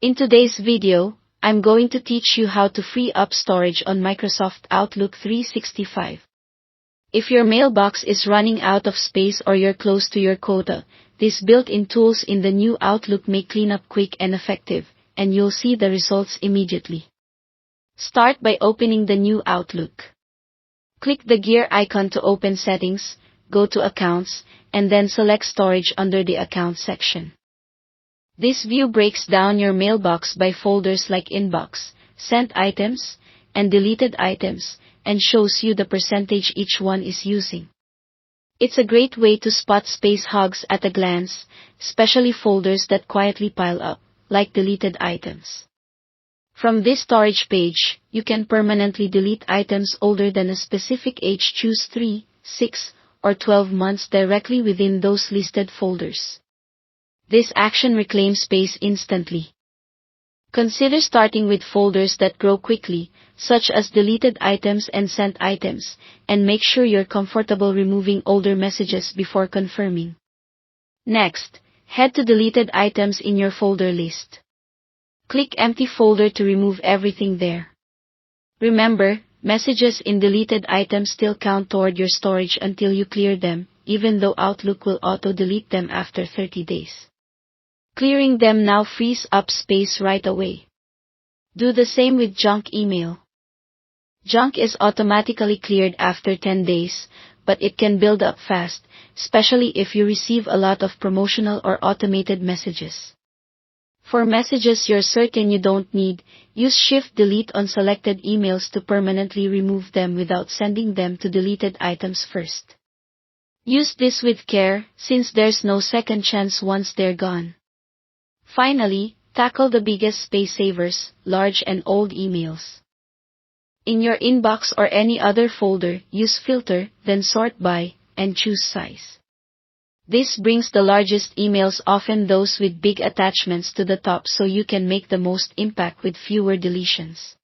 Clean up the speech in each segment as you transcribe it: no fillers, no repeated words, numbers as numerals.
In today's video, I'm going to teach you how to free up storage on Microsoft Outlook 365. If your mailbox is running out of space or you're close to your quota, these built-in tools in the new Outlook make cleanup quick and effective, and you'll see the results immediately. Start by opening the new Outlook. Click the gear icon to open Settings, go to Accounts, and then select Storage under the Accounts section. This view breaks down your mailbox by folders like Inbox, Sent Items, and Deleted Items, and shows you the percentage each one is using. It's a great way to spot space hogs at a glance, especially folders that quietly pile up, like deleted items. From this storage page, you can permanently delete items older than a specific age. Choose 3, 6, or 12 months directly within those listed folders. This action reclaims space instantly. Consider starting with folders that grow quickly, such as deleted items and sent items, and make sure you're comfortable removing older messages before confirming. Next, head to deleted items in your folder list. Click Empty Folder to remove everything there. Remember, messages in deleted items still count toward your storage until you clear them, even though Outlook will auto-delete them after 30 days. Clearing them now frees up space right away. Do the same with junk email. Junk is automatically cleared after 10 days, but it can build up fast, especially if you receive a lot of promotional or automated messages. For messages you're certain you don't need, use Shift-Delete on selected emails to permanently remove them without sending them to deleted items first. Use this with care, since there's no second chance once they're gone. Finally, tackle the biggest space savers, large and old emails. In your inbox or any other folder, use Filter, then Sort By, and choose Size. This brings the largest emails, often those with big attachments, to the top so you can make the most impact with fewer deletions.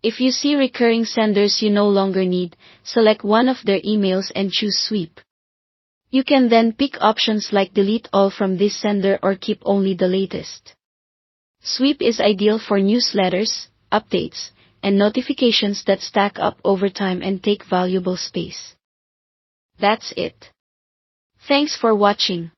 If you see recurring senders you no longer need, select one of their emails and choose Sweep. You can then pick options like Delete All from this sender or Keep Only the Latest. Sweep is ideal for newsletters, updates, and notifications that stack up over time and take valuable space. That's it. Thanks for watching.